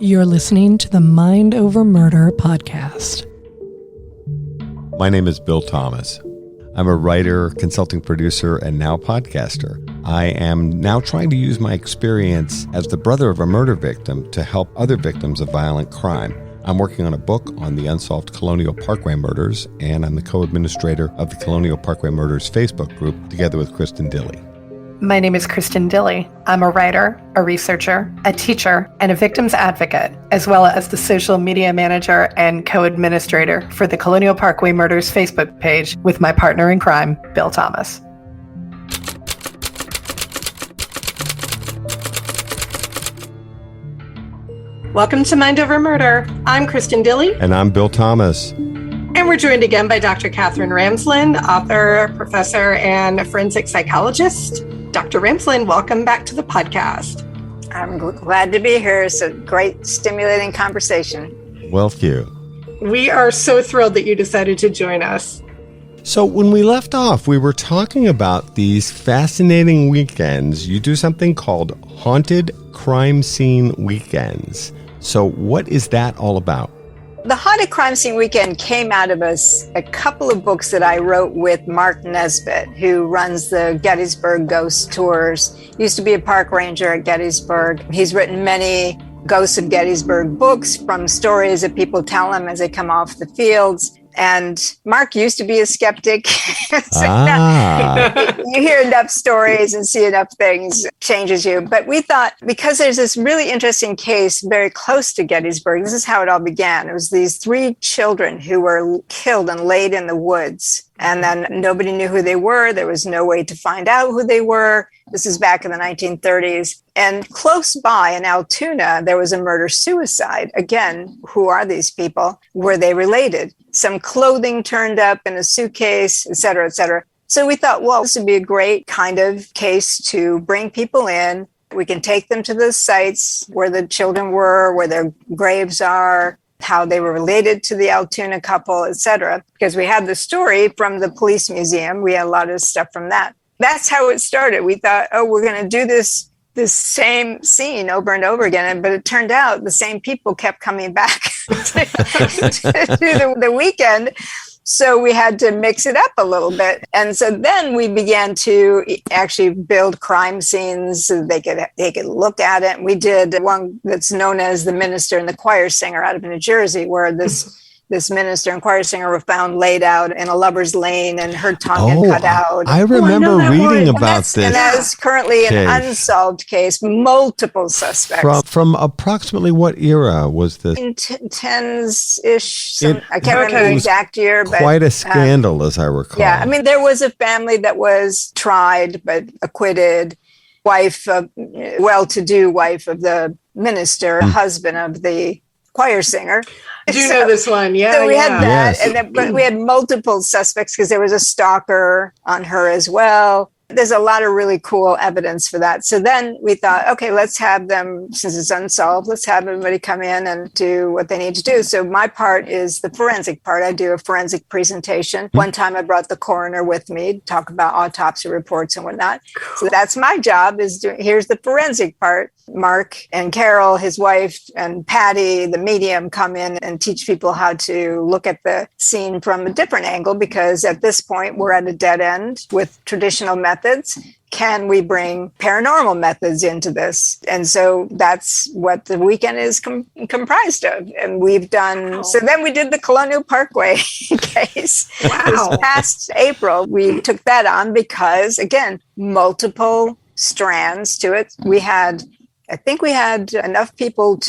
You're listening to the Mind Over Murder podcast. My name is Bill Thomas. I'm a writer, consulting producer, and now podcaster. I am now trying to use my experience as the brother of a murder victim to help other victims of violent crime. I'm working on a book on the unsolved Colonial Parkway Murders, and I'm the co-administrator of the Colonial Parkway Murders Facebook group, together with Kristin Dilley. My name is Kristin Dilley. I'm a writer, a researcher, a teacher, and a victims advocate, as well as the social media manager and co-administrator for the Colonial Parkway Murders Facebook page with my partner in crime, Bill Thomas. Welcome to Mind Over Murder. I'm Kristin Dilley. And I'm Bill Thomas. And we're joined again by Dr. Katherine Ramsland, author, professor, and forensic psychologist. Dr. Ramsland, welcome back to the podcast. I'm glad to be here. It's a great, stimulating conversation. Well, few. We are so thrilled that you decided to join us. So when we left off, we were talking about these fascinating weekends. You do something called Haunted Crime Scene Weekends. So what is that all about? The Haunted Crime Scene Weekend came out of a couple of books that I wrote with Mark Nesbitt, who runs the Gettysburg Ghost Tours. He used to be a park ranger at Gettysburg. He's written many Ghosts of Gettysburg books from stories that people tell him as they come off the fields. And Mark used to be a skeptic. You hear enough stories and see enough things, changes you. But we thought, because there's this really interesting case very close to Gettysburg, this is how it all began. It was these 3 children who were killed and laid in the woods. And then nobody knew who they were. There was no way to find out who they were. This is back in the 1930s. And close by in Altoona, there was a murder-suicide. Again, who are these people? Were they related? Some clothing turned up in a suitcase, et cetera, et cetera. So we thought, well, this would be a great kind of case to bring people in. We can take them to the sites where the children were, where their graves are, how they were related to the Altoona couple, et cetera. Because we had the story from the police museum. We had a lot of stuff from that. That's how it started. We thought, oh, we're going to do this same scene over and over again. But it turned out the same people kept coming back to the weekend. So we had to mix it up a little bit. And so then we began to actually build crime scenes so they could look at it. And we did one that's known as The Minister and the Choir Singer out of New Jersey, where this minister and choir singer were found laid out in a lover's lane and her tongue had cut out. I remember reading about this. And that's currently an unsolved case, multiple suspects. From approximately what era was this? In tens-ish. I can't remember the exact year. But quite a scandal, as I recall. Yeah, I mean, there was a family that was tried but acquitted. Well-to-do wife of the minister, husband of the choir singer. Do you know this one? Yeah. So we had that, yes. But we had multiple suspects because there was a stalker on her as well. There's a lot of really cool evidence for that. So then we thought, okay, let's have them, since it's unsolved, let's have everybody come in and do what they need to do. So my part is the forensic part. I do a forensic presentation. One time I brought the coroner with me to talk about autopsy reports and whatnot. So that's my job, here's the forensic part. Mark and Carol, his wife, and Patty, the medium, come in and teach people how to look at the scene from a different angle, because at this point we're at a dead end with traditional methods. Can we bring paranormal methods into this? And so that's what the weekend is comprised of. And we've done, so then we did the Colonial Parkway case. Wow. This past April, we took that on because, again, multiple strands to it. I think we had enough people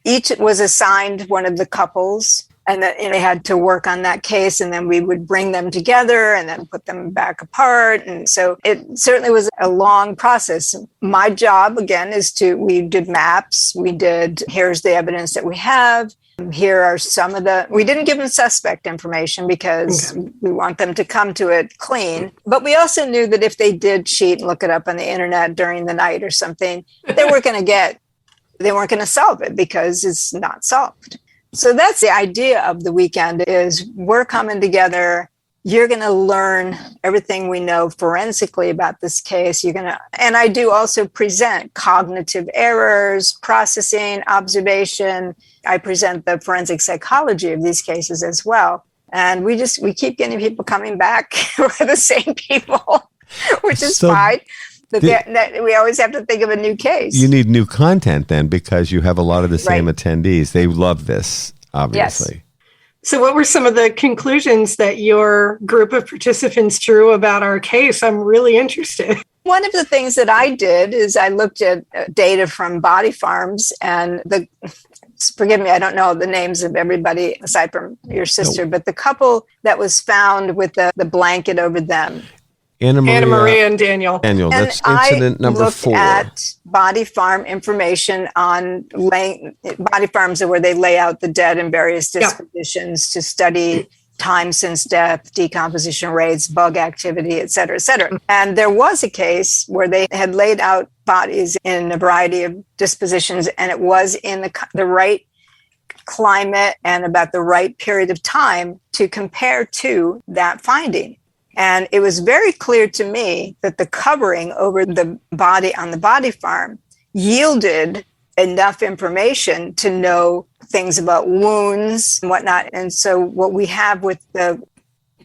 each was assigned one of the couples, and that they had to work on that case, and then we would bring them together and then put them back apart. And so it certainly was a long process. My job, again, we did maps. Here's the evidence that we have. Here are some of we didn't give them suspect information because we want them to come to it clean. But we also knew that if they did cheat and look it up on the internet during the night or something, they weren't going to solve it because it's not solved. So that's the idea of the weekend, is we're coming together you're going to learn everything we know forensically about this case. And I do also present cognitive errors, processing, observation. I present the forensic psychology of these cases as well. And we keep getting people coming back with the same people, which is fine. That we always have to think of a new case. You need new content then, because you have a lot of the same attendees. They love this, obviously. Yes. So what were some of the conclusions that your group of participants drew about our case? I'm really interested. One of the things that I did is I looked at data from body farms, and forgive me, I don't know the names of everybody aside from your sister, but the couple that was found with the blanket over them. Anna Maria and Daniel. That's incident number 4. I looked at body farm information on body farms where they lay out the dead in various dispositions to study time since death, decomposition rates, bug activity, et cetera, et cetera. And there was a case where they had laid out bodies in a variety of dispositions, and it was in the right climate and about the right period of time to compare to that finding. And it was very clear to me that the covering over the body on the body farm yielded enough information to know things about wounds and whatnot. And so what we have with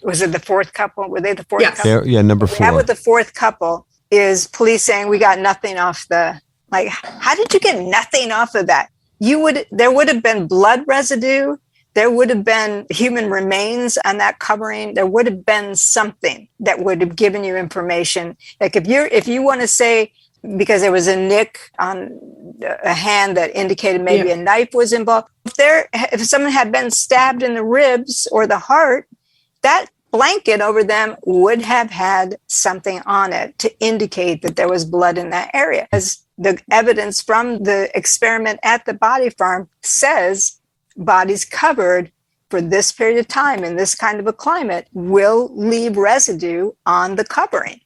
was it the fourth couple? Were they the fourth couple? Yeah, number 4. What we have with the fourth couple is police saying we got nothing off how did you get nothing off of that? There would have been blood residue. There would have been human remains on that covering. There would have been something that would have given you information. Like if you want to say, because there was a nick on a hand that indicated maybe a knife was involved. If someone had been stabbed in the ribs or the heart, that blanket over them would have had something on it to indicate that there was blood in that area. As the evidence from the experiment at the body farm says, bodies covered for this period of time in this kind of a climate will leave residue on the covering.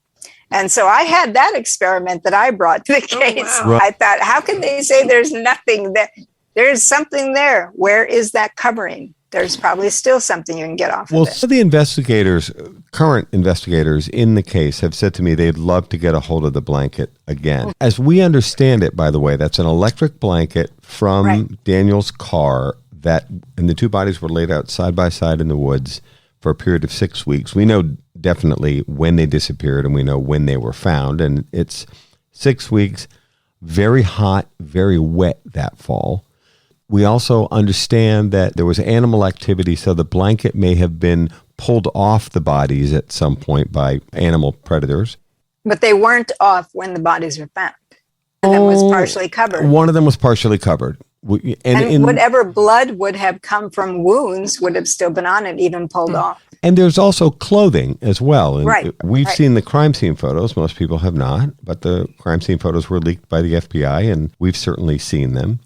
And so I had that experiment that I brought to the case. Wow. I thought, how can they say there's nothing there? There's something there. Where is that covering? There's probably still something you can get off of it. Some of the current investigators in the case have said to me they'd love to get a hold of the blanket again. As we understand it, by the way, that's an electric blanket from Daniel's car and the 2 bodies were laid out side by side in the woods for a period of 6 weeks. We know definitely when they disappeared and we know when they were found. And it's 6 weeks, very hot, very wet that fall. We also understand that there was animal activity, so the blanket may have been pulled off the bodies at some point by animal predators. But they weren't off when the bodies were found. One of them was partially covered. One of them was partially covered. And whatever blood would have come from wounds would have still been on it, even pulled off. And there's also clothing as well. And we've right. seen the crime scene photos. Most people have not, but the crime scene photos were leaked by the FBI, and we've certainly seen them.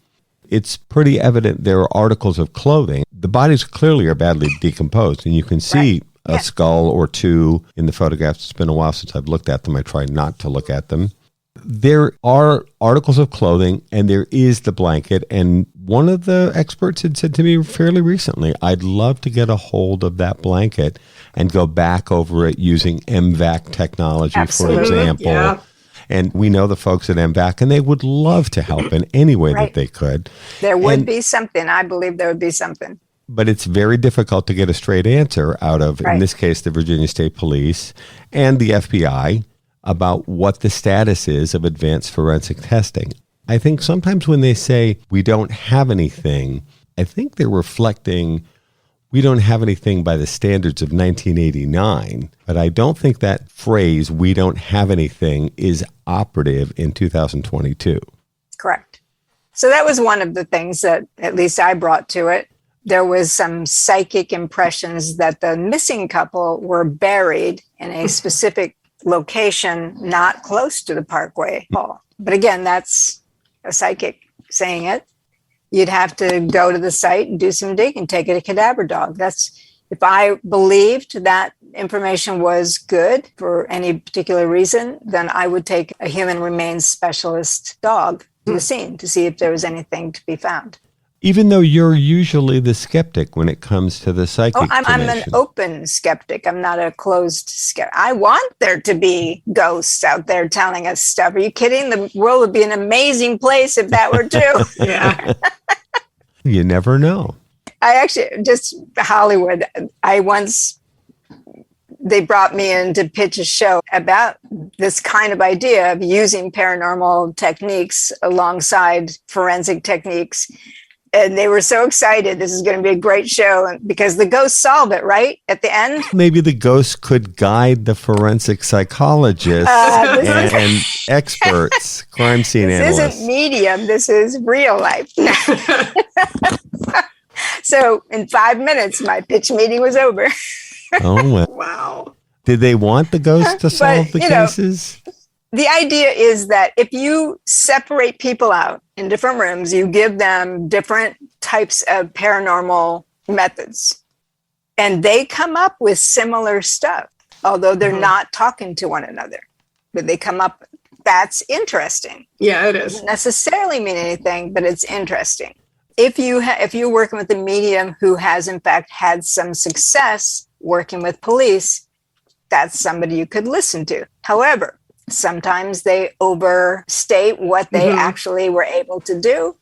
It's pretty evident there are articles of clothing. The bodies clearly are badly decomposed, and you can see a skull or two in the photographs. It's been a while since I've looked at them. I try not to look at them. There are articles of clothing, and there is the blanket. And one of the experts had said to me fairly recently, I'd love to get a hold of that blanket and go back over it using MVAC technology, for example. Yeah. And we know the folks at MVAC, and they would love to help in any way that they could. There would be something. I believe there would be something. But it's very difficult to get a straight answer out of, in this case, the Virginia State Police and the FBI about what the status is of advanced forensic testing. I think sometimes when they say we don't have anything, I think they're reflecting we don't have anything by the standards of 1989. But I don't think that phrase, we don't have anything, is operative in 2022. Correct. So that was one of the things that at least I brought to it. There was some psychic impressions that the missing couple were buried in a specific location not close to the Parkway Mall. But again, that's a psychic saying it. You'd have to go to the site and do some digging, take it a cadaver dog. If I believed that information was good for any particular reason, then I would take a human remains specialist dog to the scene to see if there was anything to be found. Even though you're usually the skeptic when it comes to the psychic I'm an dimension. open skeptic. I'm not a closed skeptic. I want there to be ghosts out there telling us stuff. Are you kidding? The world would be an amazing place if that were true. Yeah. You never know. I actually, just Hollywood, they brought me in to pitch a show about this kind of idea of using paranormal techniques alongside forensic techniques. And they were so excited. This is going to be a great show because the ghosts solve it, right? At the end. Maybe the ghost could guide the forensic psychologists and experts, crime scene analysts. This isn't medium. This is real life. So in 5 minutes, my pitch meeting was over. Oh, well. Wow. Did they want the ghost to solve the cases? The idea is that if you separate people out in different rooms, you give them different types of paranormal methods, and they come up with similar stuff, although they're not talking to one another. But they come up, that's interesting. Yeah, it is. Doesn't necessarily mean anything, but it's interesting. If you're working with a medium who has, in fact, had some success working with police, that's somebody you could listen to. However, sometimes they overstate what they actually were able to do.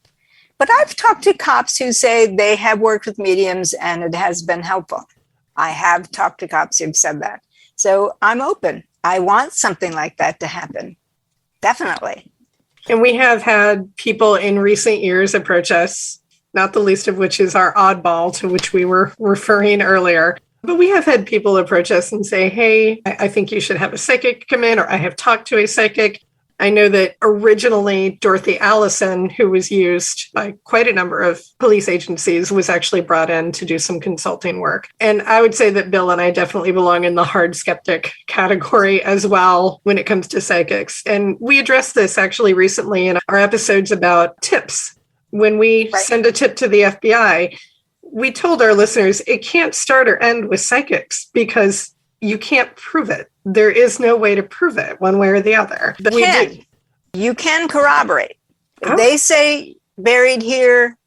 But I've talked to cops who say they have worked with mediums and it has been helpful. I have talked to cops who've said that. So I'm open. I want something like that to happen. Definitely. And we have had people in recent years approach us, not the least of which is our oddball, to which we were referring earlier. But we have had people approach us and say, hey, I think you should have a psychic come in, or I have talked to a psychic. I know that originally Dorothy Allison, who was used by quite a number of police agencies, was actually brought in to do some consulting work. And I would say that Bill and I definitely belong in the hard skeptic category as well when it comes to psychics. And we addressed this actually recently in our episodes about tips. When we send a tip to the FBI, we told our listeners it can't start or end with psychics because you can't prove it. There is no way to prove it one way or the other. But you can corroborate. If they say buried here,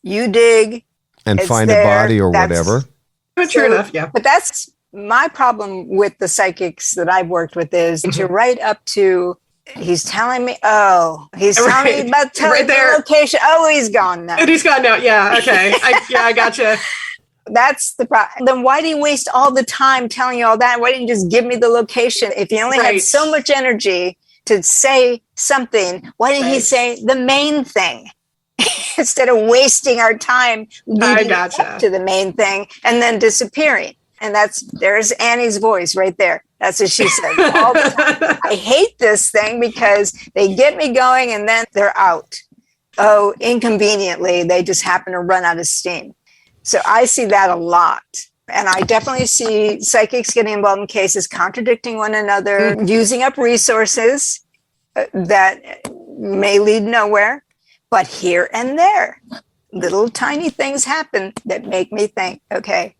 you dig and find a body or whatever. True enough, yeah. But that's my problem with the psychics that I've worked with is you're right up to, he's telling me about the location. Oh, he's gone now. He's gone now. Yeah, okay. I gotcha. That's the problem. Then why do you waste all the time telling you all that? Why didn't you just give me the location? If you only had so much energy to say something, why didn't he say the main thing? Instead of wasting our time leading up to the main thing and then disappearing. And there's Annie's voice right there. That's what she said all the time. I hate this thing because they get me going and then they're out. Oh, inconveniently, they just happen to run out of steam. So I see that a lot. And I definitely see psychics getting involved in cases, contradicting one another, using up resources that may lead nowhere. But here and there, little tiny things happen that make me think, okay,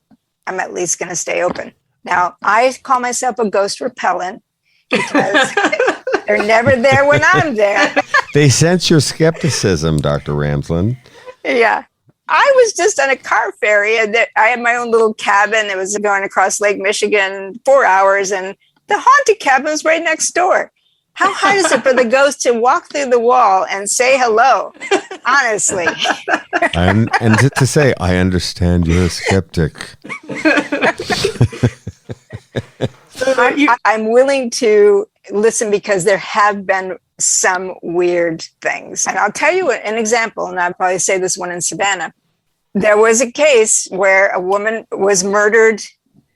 I'm at least going to stay open. Now, I call myself a ghost repellent because they're never there when I'm there. They sense your skepticism, Dr. Ramsland. Yeah. I was just on a car ferry and I had my own little cabin. It was going across Lake Michigan 4 hours and the haunted cabin was right next door. How hard is it for the ghost to walk through the wall and say hello? Honestly. And to say, I understand you're a skeptic. I'm willing to listen because there have been some weird things. And I'll tell you an example, and I'll probably say this one in Savannah. There was a case where a woman was murdered,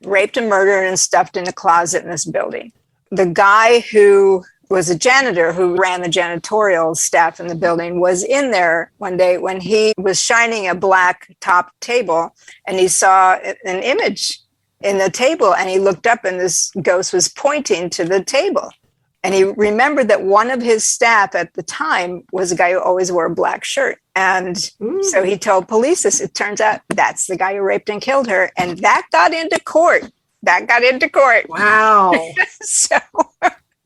raped and murdered and stuffed in a closet in this building. The guy who was a janitor who ran the janitorial staff in the building was in there one day when he was shining a black top table and he saw an image in the table and he looked up and this ghost was pointing to the table. And he remembered that one of his staff at the time was a guy who always wore a black shirt. And so he told police this. It turns out that's the guy who raped and killed her. And that got into court. Wow. So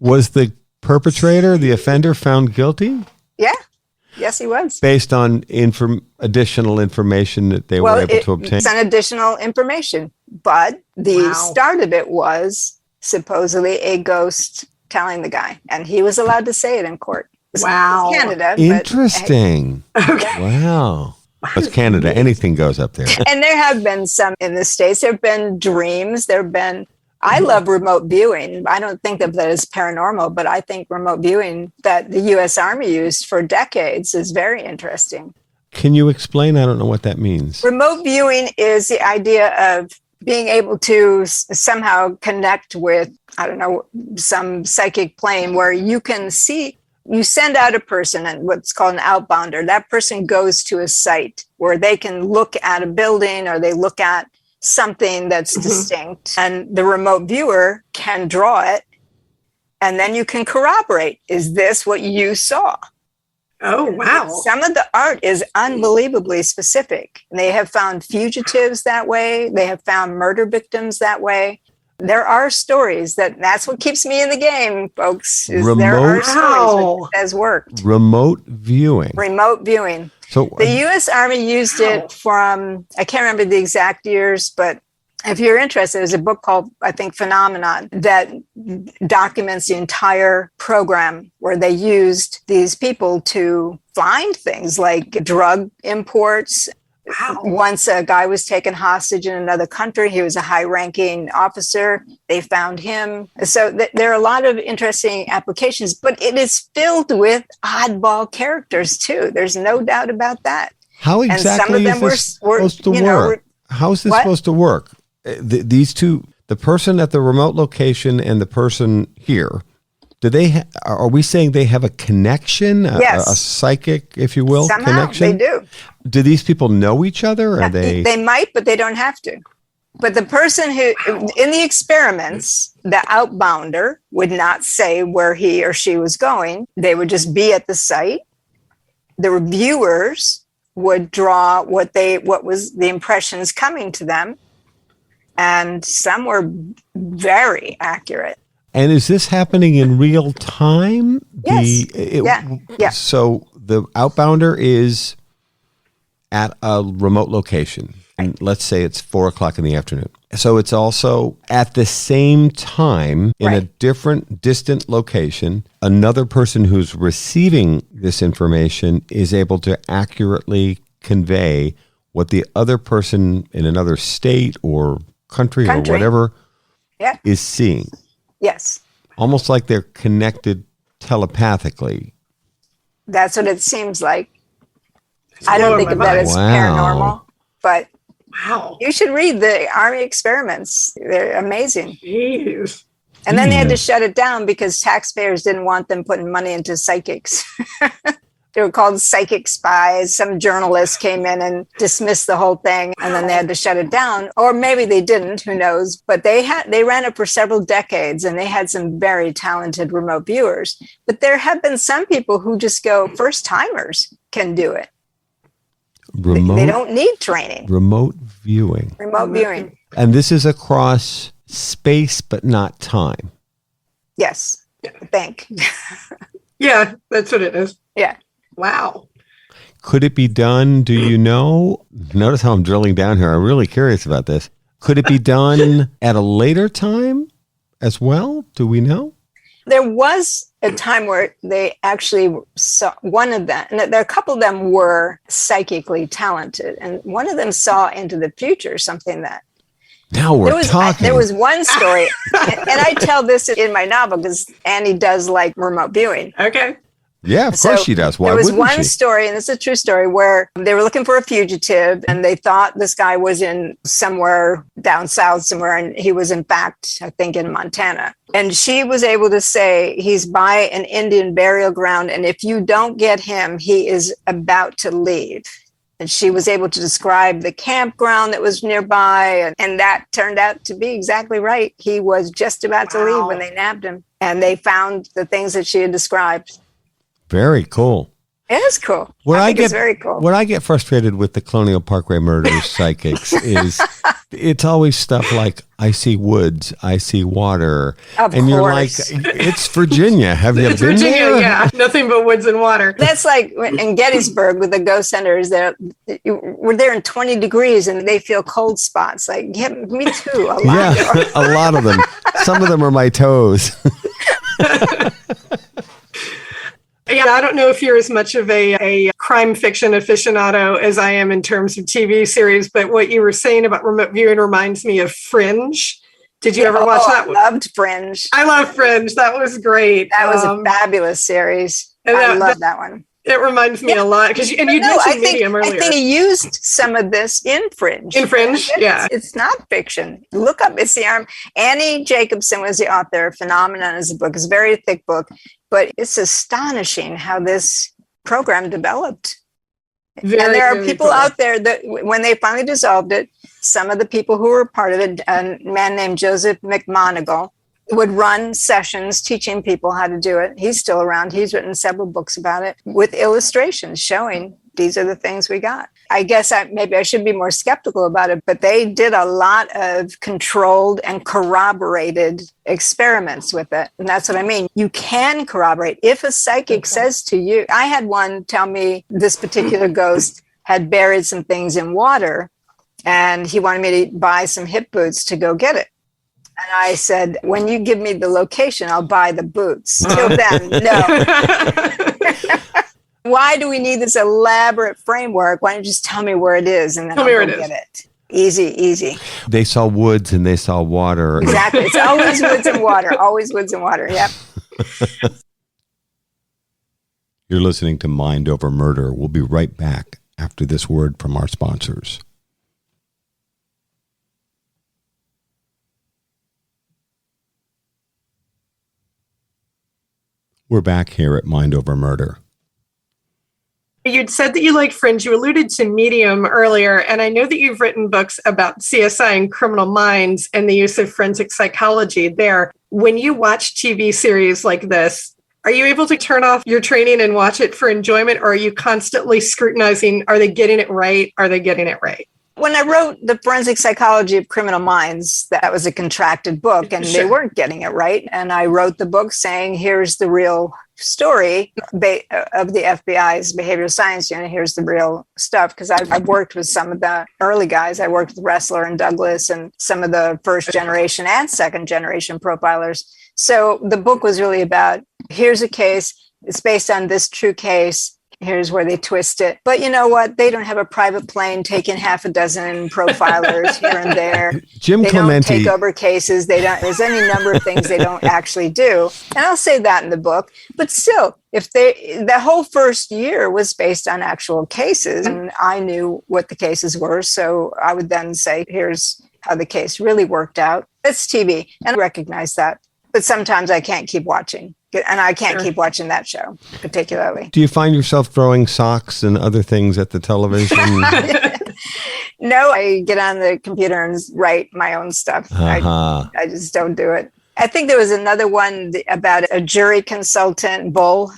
was the perpetrator, the offender, found guilty? Yeah. Yes, he was. Based on additional information that they were able to obtain. It's an additional information. But the start of it was supposedly a ghost telling the guy. And he was allowed to say it in court. Wow. It's Canada. Interesting. Okay. Wow. It's Canada. Anything goes up there. And there have been some in the States. There have been dreams. I love remote viewing. I don't think of that as paranormal, but I think remote viewing that the U.S. Army used for decades is very interesting. Can you explain? I don't know what that means. Remote viewing is the idea of being able to somehow connect with, I don't know, some psychic plane where you can see. You send out a person, and what's called an outbounder. That person goes to a site where they can look at a building or they look at something that's distinct, and the remote viewer can draw it, and then you can corroborate. Is this what you saw? Oh, wow. Some of the art is unbelievably specific. They have found fugitives that way. They have found murder victims that way. There are stories that's what keeps me in the game, folks. There are stories that has worked. Remote viewing. Remote viewing. So the U.S. Army used it from, I can't remember the exact years, but if you're interested, there's a book called, I think, Phenomenon that documents the entire program where they used these people to find things like drug imports. Wow. Once a guy was taken hostage in another country. He was a high-ranking officer. They found him. So there are a lot of interesting applications, but it is filled with oddball characters too. There's no doubt about that. How exactly is this supposed to work? How is this supposed to work? These two, the person at the remote location and the person here, are we saying they have a connection, yes. a psychic, if you will, somehow connection? They do. Do these people know each other? Are They might, but they don't have to. But the person who, in the experiments, the outbounder would not say where he or she was going. They would just be at the site. The reviewers would draw what was the impressions coming to them. And some were very accurate. And is this happening in real time? Yes. Yeah. So the outbounder is at a remote location. And let's say it's 4:00 in the afternoon. So it's also at the same time in a different distant location. Another person who's receiving this information is able to accurately convey what the other person in another state or country. Or whatever is seeing. Yes. Almost like they're connected telepathically. That's what it seems like. I don't think of that as paranormal, but you should read the Army experiments. They're amazing. Jeez. And then they had to shut it down because taxpayers didn't want them putting money into psychics. They were called psychic spies. Some journalists came in and dismissed the whole thing, and then they had to shut it down. Or maybe they didn't, who knows? But they ran it for several decades, and they had some very talented remote viewers. But there have been some people who just go, first timers can do it. They don't need training. Remote viewing. Remote viewing. And this is across space, but not time. Yes, I think. Yeah, that's what it is. Yeah. Wow. Could it be done? Do you know? Notice how I'm drilling down here. I'm really curious about this. Could it be done at a later time as well? Do we know? There was a time where they actually saw one of them, and a couple of them were psychically talented, and one of them saw into the future, something that. Now we're talking. There was one story, and I tell this in my novel because Annie does like remote viewing. Okay. Yeah, of course she does. Why wouldn't she? There was one story, and this is a true story, where they were looking for a fugitive, and they thought this guy was in somewhere down south somewhere, and he was in fact, I think, in Montana. And she was able to say he's by an Indian burial ground, and if you don't get him, he is about to leave. And she was able to describe the campground that was nearby, and that turned out to be exactly right. He was just about to leave when they nabbed him, and they found the things that she had described. Very cool. It is cool. I think it's very cool. What I get frustrated with the Colonial Parkway Murders psychics is It's always stuff like, I see woods, I see water. Of and you're like, course. it's Virginia. Have you It's been Virginia, there? yeah. Nothing but woods and water. That's like in Gettysburg with the ghost hunters. We're there in 20 degrees and they feel cold spots. Like, yeah, me too. A lot. Yeah, a lot of them. Some of them are my toes. Yeah, I don't know if you're as much of a crime fiction aficionado as I am in terms of TV series, but what you were saying about remote viewing reminds me of Fringe. Did you ever watch that? I loved Fringe. I love Fringe. That was great. That was a fabulous series. And I love that one. It reminds me a lot because you mentioned Medium earlier. I think he used some of this in Fringe. In Fringe, yeah. It's not fiction. Look up. It's the arm. Annie Jacobson was the author. Phenomenon is a book. It's a very thick book, but it's astonishing how this program developed. And there are people out there that when they finally dissolved it, some of the people who were part of it, a man named Joseph McMonigal, would run sessions teaching people how to do it. He's still around. He's written several books about it with illustrations showing these are the things we got. I guess maybe I should be more skeptical about it, but they did a lot of controlled and corroborated experiments with it. And that's what I mean. You can corroborate. If a psychic says to you, I had one tell me this particular ghost had buried some things in water and he wanted me to buy some hip boots to go get it. And I said, when you give me the location, I'll buy the boots. Till then, no. Why do we need this elaborate framework? Why don't you just tell me where it is and then I'll go get it? Easy. They saw woods and they saw water. Exactly. It's always woods and water. Always woods and water. Yep. You're listening to Mind Over Murder. We'll be right back after this word from our sponsors. We're back here at Mind Over Murder. You'd said that you like Fringe. You alluded to Medium earlier, and I know that you've written books about CSI and Criminal Minds and the use of forensic psychology there. When you watch TV series like this, are you able to turn off your training and watch it for enjoyment, or are you constantly scrutinizing, are they getting it right? Are they getting it right? When I wrote The Forensic Psychology of Criminal Minds, that was a contracted book and they weren't getting it right. And I wrote the book saying, here's the real story of the FBI's behavioral science unit. Here's the real stuff. Because I've worked with some of the early guys. I worked with Ressler and Douglas and some of the first generation and second generation profilers. So the book was really about, here's a case. It's based on this true case. Here's where they twist it. But you know what? They don't have a private plane taking half a dozen profilers here and there. Jim they Clementi. Don't take over cases. They don't. There's any number of things they don't actually do. And I'll say that in the book. But still, the whole first year was based on actual cases, and I knew what the cases were. So I would then say, here's how the case really worked out. It's TV, and I recognize that. But sometimes I can't keep watching. And I can't keep watching that show, particularly. Do you find yourself throwing socks and other things at the television? No, I get on the computer and write my own stuff. I just don't do it. I think there was another one about a jury consultant, Bull.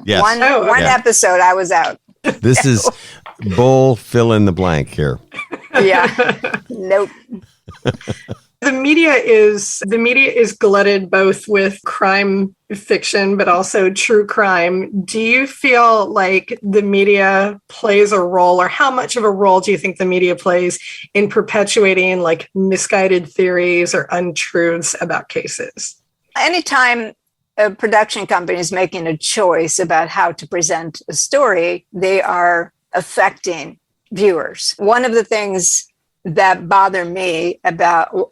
Yes. One episode, I was out. This is Bull, fill in the blank here. Yeah. Nope. The media is glutted both with crime fiction, but also true crime. Do you feel like the media plays a role, or how much of a role do you think the media plays in perpetuating like misguided theories or untruths about cases? Anytime a production company is making a choice about how to present a story, they are affecting viewers. One of the things that bother me about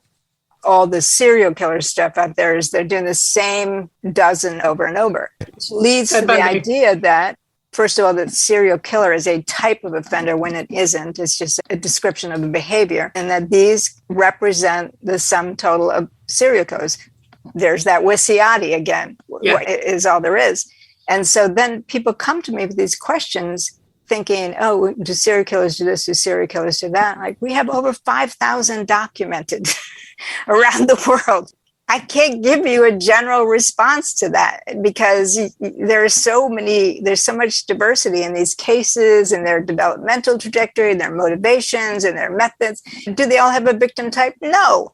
all the serial killer stuff out there is they're doing the same dozen over and over, which leads to the idea that, first of all, that serial killer is a type of offender when it isn't. It's just a description of the behavior, and that these represent the sum total of serial killers. There's that Wisiati again, is all there is. And so then people come to me with these questions thinking, oh, do serial killers do this? Do serial killers do that? Like, we have over 5,000 documented around the world. I can't give you a general response to that because there's so much diversity in these cases and their developmental trajectory, their motivations and their methods. Do they all have a victim type? No.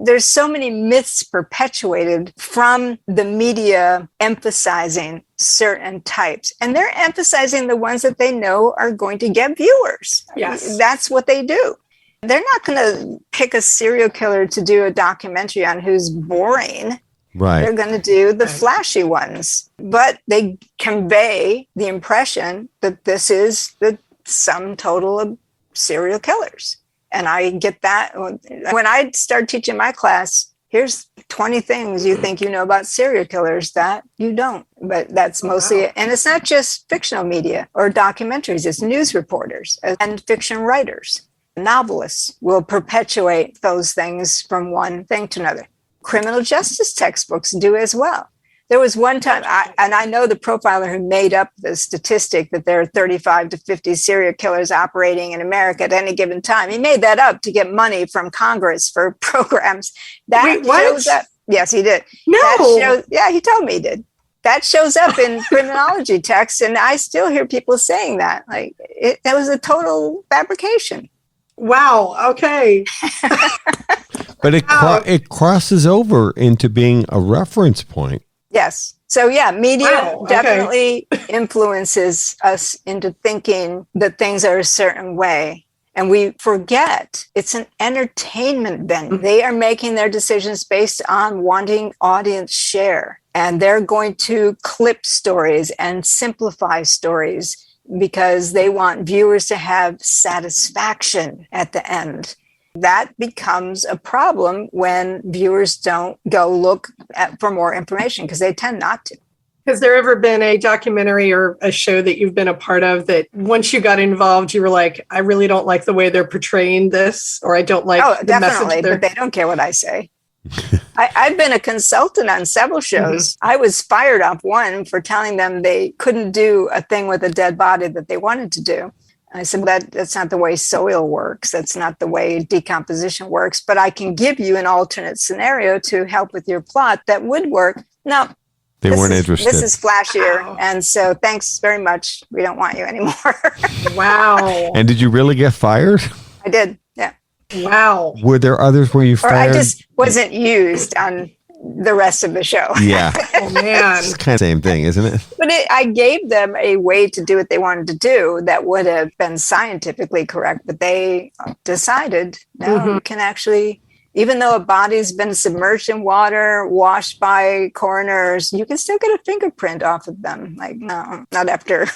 There's so many myths perpetuated from the media emphasizing certain types, and they're emphasizing the ones that they know are going to get viewers. Yes. That's what they do. They're not going to pick a serial killer to do a documentary on who's boring. Right. They're going to do the flashy ones, but they convey the impression that this is the sum total of serial killers. And I get that when I start teaching my class. Here's 20 things you think you know about serial killers that you don't. But that's mostly it. And it's not just fictional media or documentaries. It's news reporters and fiction writers. Novelists will perpetuate those things from one thing to another. Criminal justice textbooks do as well. There was one time, I know the profiler who made up the statistic that there are 35 to 50 serial killers operating in America at any given time. He made that up to get money from Congress for programs. Wait, what? Shows up. Yes, he did. No. Yeah, he told me he did. That shows up in criminology texts, and I still hear people saying that. Like, that was a total fabrication. Wow. Okay. But it crosses over into being a reference point. Yes. So yeah, media definitely influences us into thinking that things are a certain way. And we forget it's an entertainment venue. They are making their decisions based on wanting audience share. And they're going to clip stories and simplify stories because they want viewers to have satisfaction at the end. That becomes a problem when viewers don't go look for more information because they tend not to. Has there ever been a documentary or a show that you've been a part of that once you got involved, you were like, I really don't like the way they're portraying this, or I don't like the message? But they don't care what I say. I've been a consultant on several shows. I was fired off one for telling them they couldn't do a thing with a dead body that they wanted to do. I said, that's not the way soil works. That's not the way decomposition works. But I can give you an alternate scenario to help with your plot that would work. No, they weren't interested. This is flashier. Wow. And so thanks very much. We don't want you anymore. Wow. And did you really get fired? I did. Yeah. Wow. Were there others where you fired? Or I just wasn't used on the rest of the show. Yeah. Oh, man. It's kind of the same thing, isn't it? But I gave them a way to do what they wanted to do that would have been scientifically correct. But they decided, no, you can actually, even though a body's been submerged in water, washed by coroners, you can still get a fingerprint off of them. Like, no, not after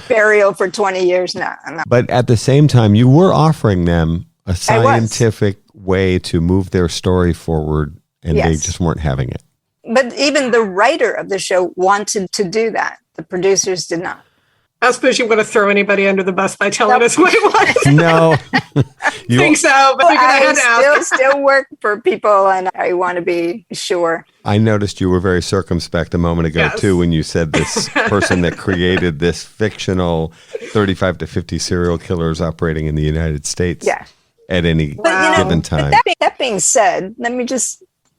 burial for 20 years. No. But at the same time, you were offering them a scientific way to move their story forward. And they just weren't having it. But even the writer of the show wanted to do that. The producers did not. I suppose you want to throw anybody under the bus by telling us what it was. No. I think so, but I still work for people, and I want to be sure. I noticed you were very circumspect a moment ago, too, when you said this person that created this fictional 35 to 50 serial killers operating in the United States at any given time. But that being said,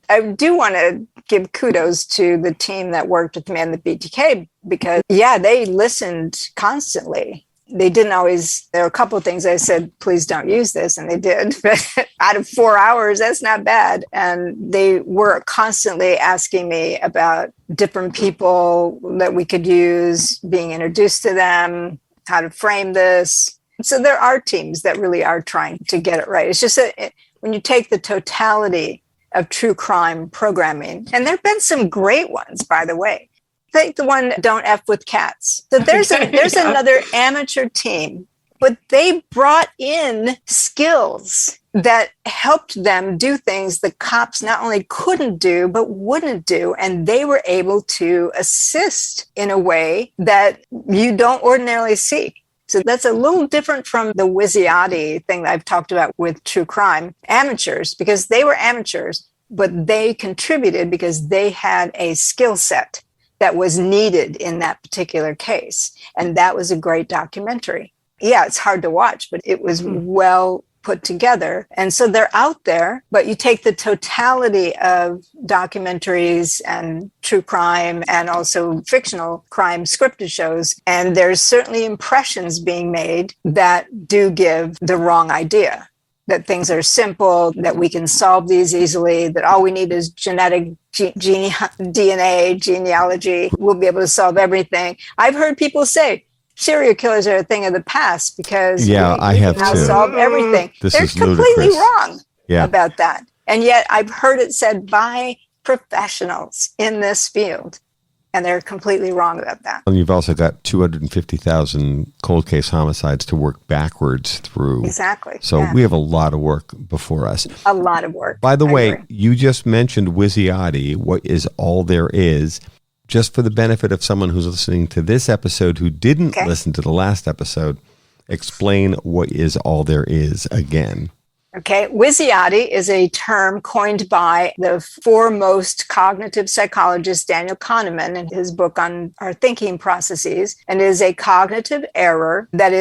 I do want to give kudos to the team that worked with me on the BTK because, they listened constantly. They didn't always, there were a couple of things I said, please don't use this, and they did. But out of 4 hours, that's not bad. And they were constantly asking me about different people that we could use, being introduced to them, how to frame this. So there are teams that really are trying to get it right. It's just that when you take the totality of true crime programming. And there have been some great ones, by the way. Take the one, Don't F with Cats. So there's another amateur team, but they brought in skills that helped them do things the cops not only couldn't do, but wouldn't do. And they were able to assist in a way that you don't ordinarily see. So that's a little different from the whizzy thing that I've talked about with true crime. Amateurs, because they were amateurs, but they contributed because they had a skill set that was needed in that particular case. And that was a great documentary. Yeah, it's hard to watch, but it was well put together. And so they're out there, but you take the totality of documentaries and true crime and also fictional crime scripted shows, and there's certainly impressions being made that do give the wrong idea. That things are simple, that we can solve these easily, that all we need is genetic DNA, genealogy. We'll be able to solve everything. I've heard people say serial killers are a thing of the past because I have now too. Solve everything. They're completely wrong about that. And yet I've heard it said by professionals in this field. And they're completely wrong about that. And you've also got 250,000 cold case homicides to work backwards through. Exactly. So we have a lot of work before us. A lot of work. By the way, you just mentioned Wizziati, what is all there is. Just for the benefit of someone who's listening to this episode who didn't listen to the last episode, explain what is all there is again. Okay, Wizziati is a term coined by the foremost cognitive psychologist Daniel Kahneman in his book on our thinking processes, and is a cognitive error that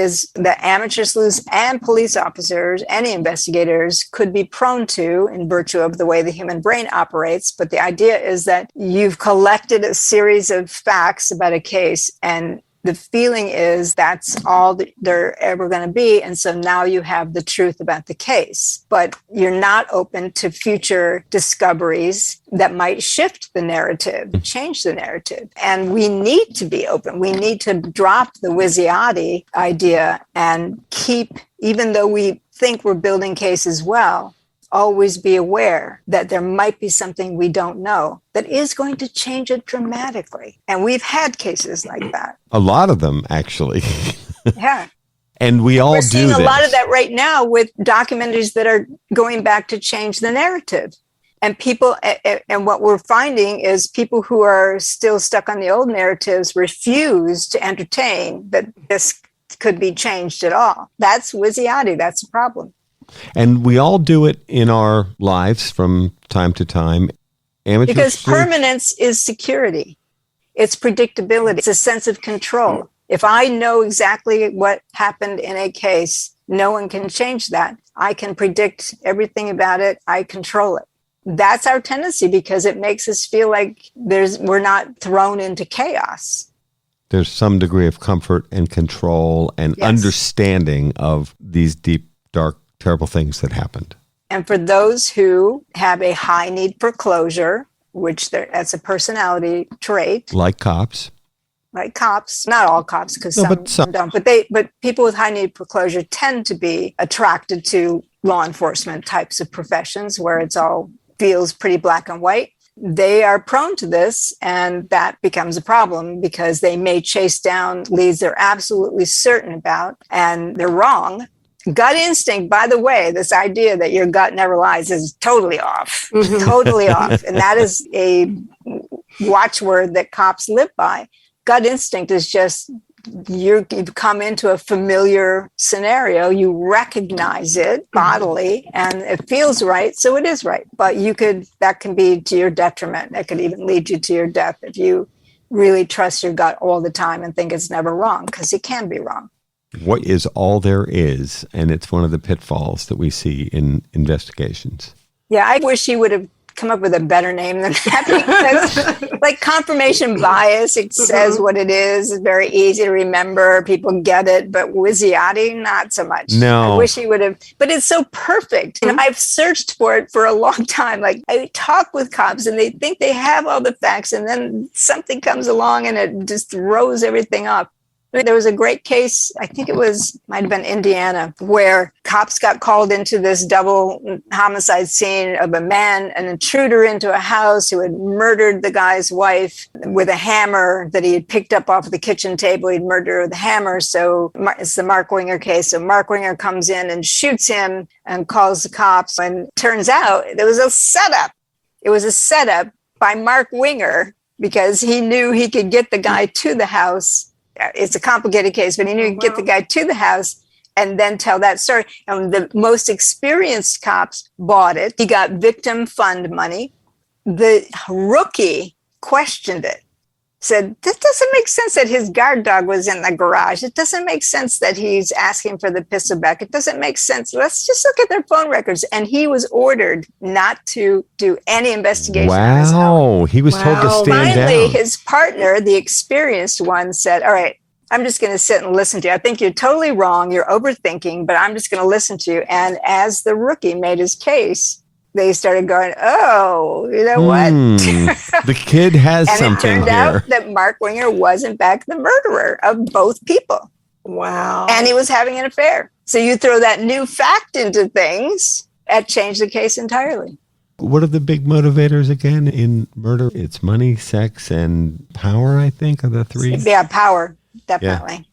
amateur sleuths and police officers, any investigators could be prone to in virtue of the way the human brain operates. But the idea is that you've collected a series of facts about a case, and the feeling is that's all that they're ever going to be. And so now you have the truth about the case, but you're not open to future discoveries that might shift the narrative, change the narrative. And we need to be open. We need to drop the Wizziati idea and keep, even though we think we're building cases well, always be aware that there might be something we don't know that is going to change it dramatically. And we've had cases like that. A lot of them, actually. Yeah. And we're do seeing a lot of that right now with documentaries that are going back to change the narrative. And people, and what we're finding is people who are still stuck on the old narratives refuse to entertain that this could be changed at all. That's Wizziati. That's a problem. And we all do it in our lives from time to time. Because permanence is security. It's predictability. It's a sense of control. If I know exactly what happened in a case, no one can change that. I can predict everything about it. I control it. That's our tendency because it makes us feel like we're not thrown into chaos. There's some degree of comfort and control and understanding of these deep, dark, terrible things that happened. And for those who have a high need for closure, which that's a personality trait. Like cops. Not all cops, because some don't. But people with high need for closure tend to be attracted to law enforcement types of professions where it's all feels pretty black and white. They are prone to this, and that becomes a problem because they may chase down leads they're absolutely certain about, and they're wrong. Gut instinct, by the way, this idea that your gut never lies is totally off, totally off. And that is a watchword that cops live by. Gut instinct is just you've come into a familiar scenario, you recognize it bodily, and it feels right, so it is right. But that can be to your detriment. That could even lead you to your death if you really trust your gut all the time and think it's never wrong, because it can be wrong. What is all there is, and it's one of the pitfalls that we see in investigations. Yeah, I wish he would have come up with a better name than that, because like confirmation bias, it says what it is. It's very easy to remember. People get it, but Wizziati, not so much. No. I wish he would have, but it's so perfect. And I've searched for it for a long time. Like I talk with cops and they think they have all the facts, and then something comes along and it just throws everything off. There was a great case, I think might have been Indiana, where cops got called into this double homicide scene of an intruder into a house who had murdered the guy's wife with a hammer that he had picked up off the kitchen table. He'd murdered her with a hammer. So it's the Mark Winger case. So Mark Winger comes in and shoots him and calls the cops. And turns out there was a setup. It was a setup by Mark Winger because he knew he could get the guy to the house. It's a complicated case, but he knew he'd get the guy to the house and then tell that story. And the most experienced cops bought it. He got victim fund money. The rookie questioned it said, this doesn't make sense that his guard dog was in the garage. It doesn't make sense that he's asking for the pistol back. It doesn't make sense. Let's just look at their phone records. And he was ordered not to do any investigation on his own. He was told to stand Finally, down. his partner, the experienced one, said, all right, I'm just going to sit and listen to you. I think you're totally wrong. You're overthinking, but I'm just going to listen to you. And as the rookie made his case, they started going, oh, you know what? The kid has and something it turned here. out that Mark Winger was, in fact, the murderer of both people. Wow. And he was having an affair. So you throw that new fact into things, that changed the case entirely. What are the big motivators again in murder? It's money, sex, and power, I think, are the three. Yeah, power, definitely.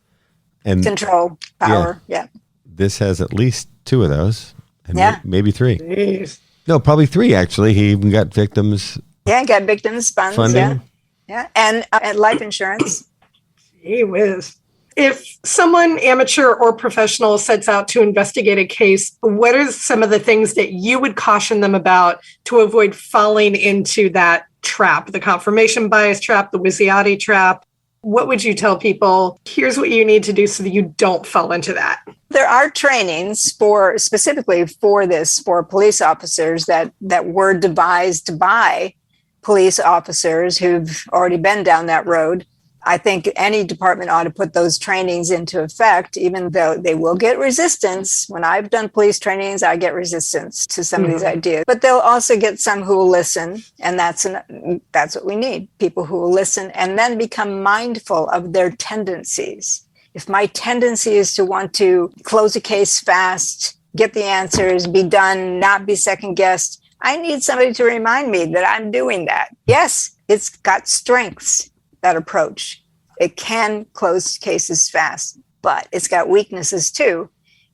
Yeah. And control, power, yeah. This has at least two of those. And maybe three. Jeez. No, probably three, actually. He even got victims. Yeah, got victims funds. Funding. Yeah. And life insurance. Gee whiz. If someone, amateur or professional, sets out to investigate a case, what are some of the things that you would caution them about to avoid falling into that trap, the confirmation bias trap, the Wisiati trap? What would you tell people? Here's what you need to do so that you don't fall into that. There are trainings specifically for police officers that were devised by police officers who've already been down that road. I think any department ought to put those trainings into effect, even though they will get resistance. When I've done police trainings, I get resistance to some of these ideas, but they'll also get some who will listen. And that's what we need, people who will listen and then become mindful of their tendencies. If my tendency is to want to close a case fast, get the answers, be done, not be second guessed, I need somebody to remind me that I'm doing that. Yes, it's got strengths, that approach. It can close cases fast, but it's got weaknesses too.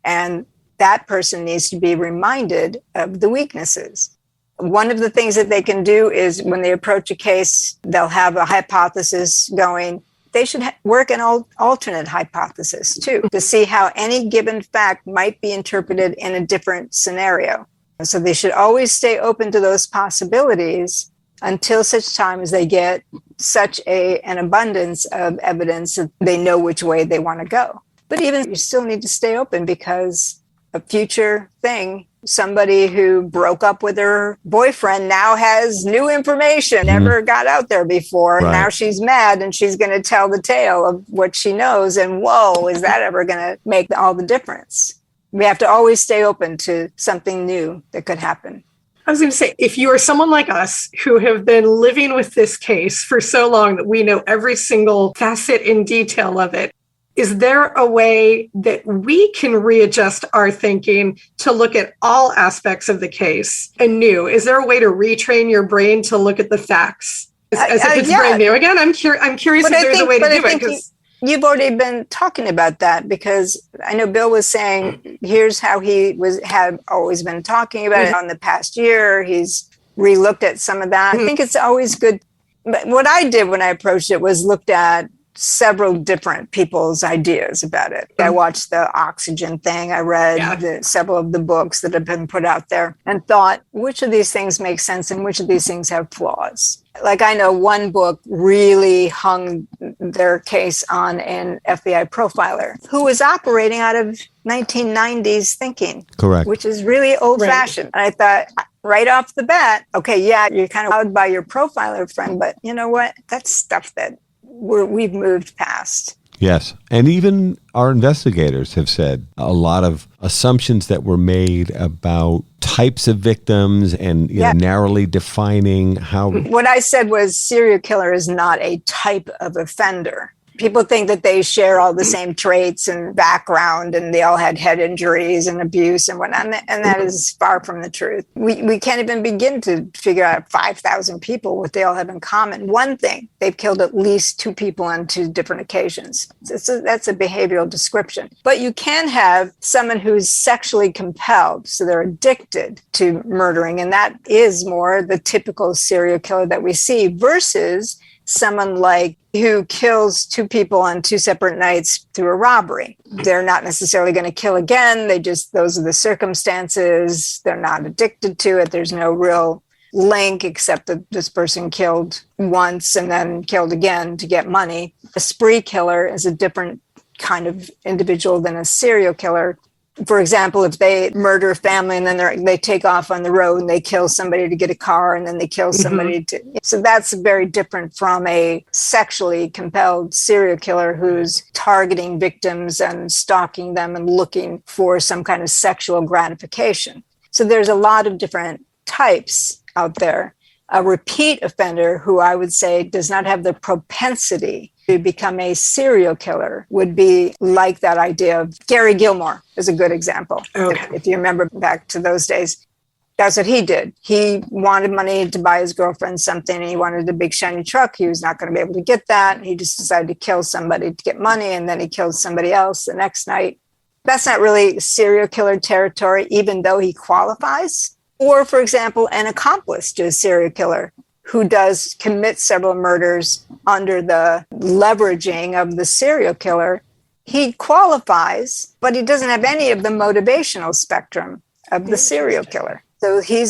And that person needs to be reminded of the weaknesses. One of the things that they can do is when they approach a case, they'll have a hypothesis going. They should work an alternate hypothesis too, to see how any given fact might be interpreted in a different scenario. So they should always stay open to those possibilities until such time as they get such an abundance of evidence that they know which way they want to go. But even you still need to stay open, because a future thing, somebody who broke up with her boyfriend now has new information, never got out there before. Right. Now she's mad and she's going to tell the tale of what she knows. And whoa, is that ever going to make all the difference? We have to always stay open to something new that could happen. I was going to say, if you are someone like us who have been living with this case for so long that we know every single facet and detail of it, is there a way that we can readjust our thinking to look at all aspects of the case anew? Is there a way to retrain your brain to look at the facts as if it's brand new again? I'm curious if there's a way to do it. You've already been talking about that, because I know Bill was saying, here's how he had always been talking about it on the past year. He's relooked at some of that. I think it's always good. But what I did when I approached it was looked at several different people's ideas about it. I watched the oxygen thing. I read several of the books that have been put out there and thought, which of these things make sense and which of these things have flaws? Like, I know one book really hung their case on an FBI profiler who was operating out of 1990s thinking. Correct. Which is really old-fashioned. And I thought, right off the bat, okay, yeah, you're kind of wowed by your profiler friend, but you know what? That's stuff that we've moved past. Yes. And even our investigators have said a lot of assumptions that were made about types of victims and narrowly defining how. What I said was serial killer is not a type of offender. People think that they share all the same traits and background, and they all had head injuries and abuse and whatnot. And that is far from the truth. We can't even begin to figure out 5,000 people, what they all have in common. One thing, they've killed at least 2 people on 2 different occasions. That's a behavioral description. But you can have someone who's sexually compelled, so they're addicted to murdering. And that is more the typical serial killer that we see, versus someone like who kills 2 people on 2 separate nights through a robbery. They're not necessarily going to kill again. Those are the circumstances. They're not addicted to it. There's no real link, except that this person killed once and then killed again to get money. A spree killer is a different kind of individual than a serial killer. For example, if they murder a family and then they take off on the road and they kill somebody to get a car and then they kill somebody so that's very different from a sexually compelled serial killer who's targeting victims and stalking them and looking for some kind of sexual gratification. So there's a lot of different types out there. A repeat offender who I would say does not have the propensity to become a serial killer would be like that idea of Gary Gilmore is a good example. Okay. If you remember back to those days, that's what he did. He wanted money to buy his girlfriend something and he wanted a big shiny truck. He was not going to be able to get that. He just decided to kill somebody to get money and then he killed somebody else the next night. That's not really serial killer territory, even though he qualifies. Or, for example, an accomplice to a serial killer who does commit several murders under the leveraging of the serial killer. He qualifies, but he doesn't have any of the motivational spectrum of the serial killer. So he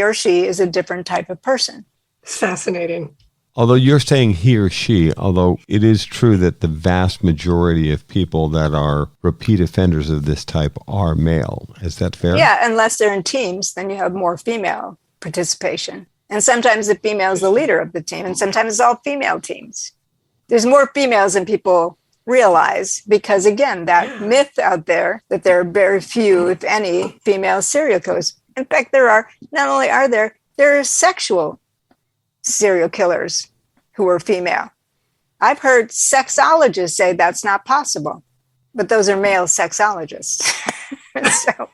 or she is a different type of person. It's fascinating. Although you're saying he or she, although it is true that the vast majority of people that are repeat offenders of this type are male. Is that fair? Yeah, unless they're in teams, then you have more female participation. And sometimes the female is the leader of the team, and sometimes it's all female teams. There's more females than people realize because, again, that myth out there that there are very few, if any, female serial killers. In fact, not only are there are sexual serial killers who are female. I've heard sexologists say that's not possible, but those are male sexologists. So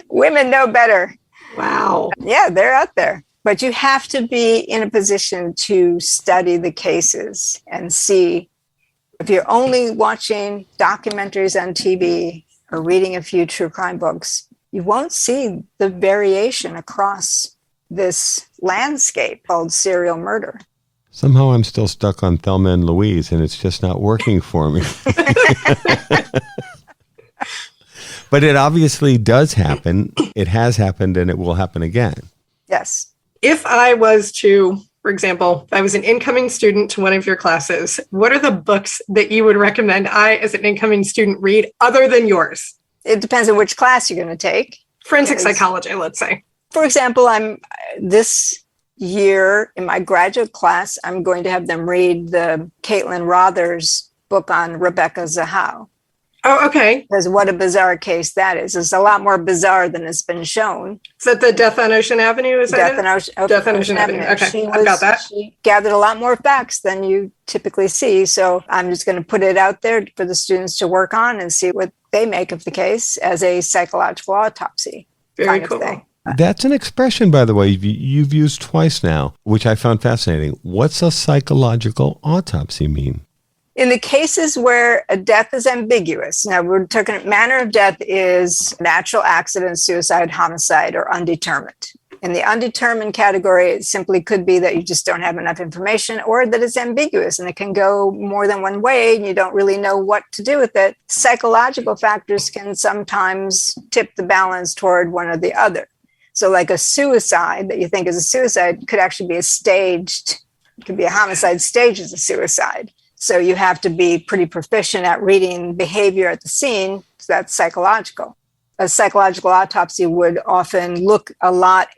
women know better. Wow. Yeah, they're out there. But you have to be in a position to study the cases and see. If you're only watching documentaries on TV or reading a few true crime books, you won't see the variation across this landscape called serial murder. Somehow I'm still stuck on Thelma and Louise, and it's just not working for me. But it obviously does happen. It has happened, and it will happen again. Yes. If I was to, for example, if I was an incoming student to one of your classes, what are the books that you would recommend I, as an incoming student, read other than yours? It depends on which class you're going to take. Forensic psychology, let's say. For example, this year in my graduate class, I'm going to have them read the Caitlin Rother's book on Rebecca Zahow. Oh, okay. Because what a bizarre case that is. It's a lot more bizarre than it's been shown. Is that the Death on Ocean Avenue? Is that Death on Ocean Avenue. Okay, I've got that. She gathered a lot more facts than you typically see. So I'm just going to put it out there for the students to work on and see what they make of the case as a psychological autopsy. Very cool. Thing. That's an expression, by the way, you've used twice now, which I found fascinating. What's a psychological autopsy mean? In the cases where a death is ambiguous, now we're talking manner of death is natural accident, suicide, homicide, or undetermined. In the undetermined category, it simply could be that you just don't have enough information or that it's ambiguous and it can go more than one way and you don't really know what to do with it. Psychological factors can sometimes tip the balance toward one or the other. So like a suicide that you think is a suicide could actually be it could be a homicide staged as a suicide. So you have to be pretty proficient at reading behavior at the scene. So that's psychological. A psychological autopsy would often look a lot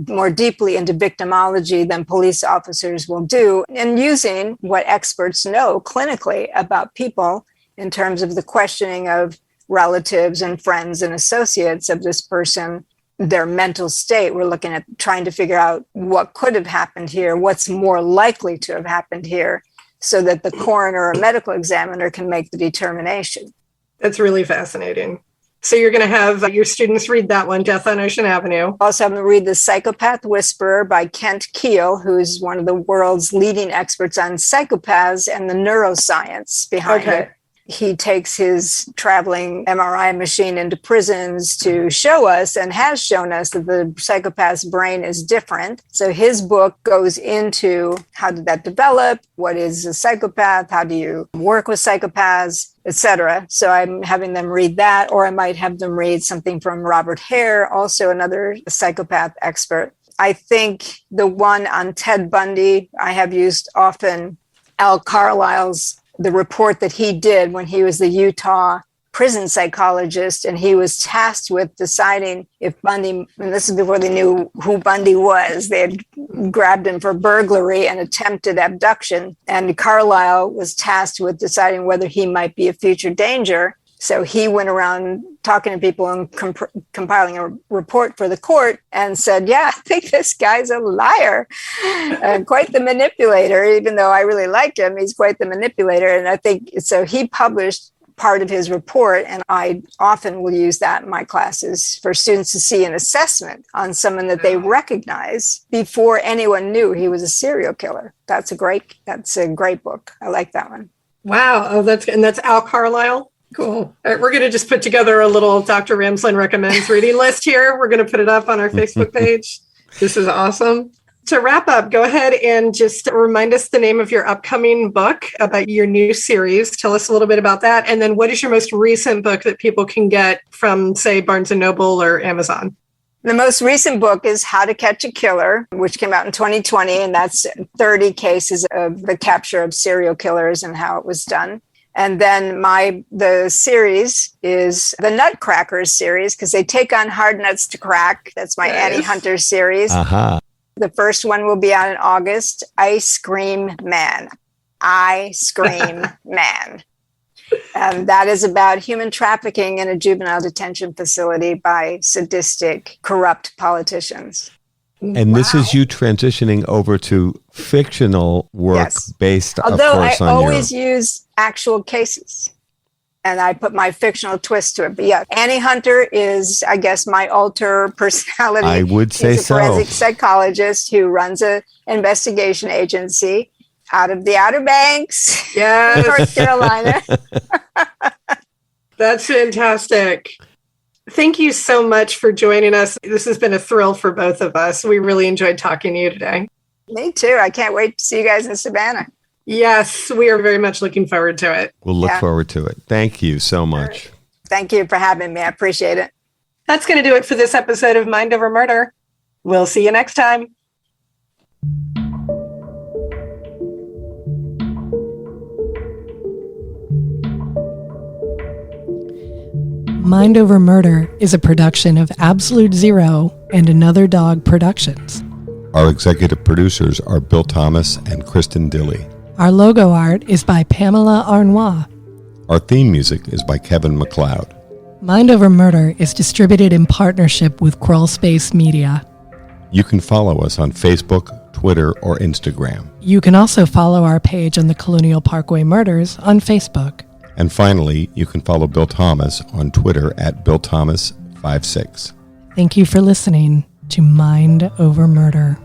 more deeply into victimology than police officers will do, and using what experts know clinically about people in terms of the questioning of relatives and friends and associates of this person, their mental state. We're looking at trying to figure out what could have happened here, what's more likely to have happened here, so that the coroner or medical examiner can make the determination. That's really fascinating. So you're going to have your students read that one, Death on Ocean Avenue. Also have them read The Psychopath Whisperer by Kent Keel, who's one of the world's leading experts on psychopaths and the neuroscience behind it. he takes his traveling MRI machine into prisons to show us, and has shown us, that the psychopath's brain is different. So his book goes into how did that develop? What is a psychopath? How do you work with psychopaths, etc. So I'm having them read that, or I might have them read something from Robert Hare, also another psychopath expert. I think the one on Ted Bundy I have used often, Al Carlisle's, the report that he did when he was the Utah prison psychologist, and he was tasked with deciding if Bundy, and this is before they knew who Bundy was, they had grabbed him for burglary and attempted abduction, and Carlisle was tasked with deciding whether he might be a future danger. So he went around talking to people and compiling a report for the court and said, yeah, I think this guy's a liar and quite the manipulator. Even though I really like him, he's quite the manipulator. And I think, so he published part of his report, and I often will use that in my classes for students to see an assessment on someone that they recognize before anyone knew he was a serial killer. That's a great book. I like that one. Wow. Oh, that's Al Carlisle. Cool. All right, we're going to just put together a little Dr. Ramsland recommends reading list here. We're going to put it up on our Facebook page. This is awesome. To wrap up, go ahead and just remind us the name of your upcoming book, about your new series. Tell us a little bit about that. And then what is your most recent book that people can get from, say, Barnes & Noble or Amazon? The most recent book is How to Catch a Killer, which came out in 2020. And that's 30 cases of the capture of serial killers and how it was done. And then the series is the Nutcrackers series, because they take on hard nuts to crack. That's my Annie Hunter series. Uh-huh. The first one will be out in August, Ice Cream Man. I Scream Man. And that is about human trafficking in a juvenile detention facility by sadistic, corrupt politicians. And this is you transitioning over to fictional work based, although of course, I on always use actual cases. And I put my fictional twist to it. But yeah, Annie Hunter is, I guess, my alter personality. I would say She's a forensic psychologist who runs an investigation agency out of the Outer Banks, North Carolina. That's fantastic. Thank you so much for joining us. This has been a thrill for both of us. We really enjoyed talking to you today. Me too. I can't wait to see you guys in Savannah. Yes, we are very much looking forward to it. We'll look forward to it. Thank you so much. Thank you for having me. I appreciate it. That's going to do it for this episode of Mind Over Murder. We'll see you next time. Mind Over Murder is a production of Absolute Zero and Another Dog Productions. Our executive producers are Bill Thomas and Kristin Dilley. Our logo art is by Pamela Arnois. Our theme music is by Kevin MacLeod. Mind Over Murder is distributed in partnership with Crawl Space Media. You can follow us on Facebook, Twitter, or Instagram. You can also follow our page on the Colonial Parkway Murders on Facebook. And finally, you can follow Bill Thomas on Twitter at BillThomas56. Thank you for listening to Mind Over Murder.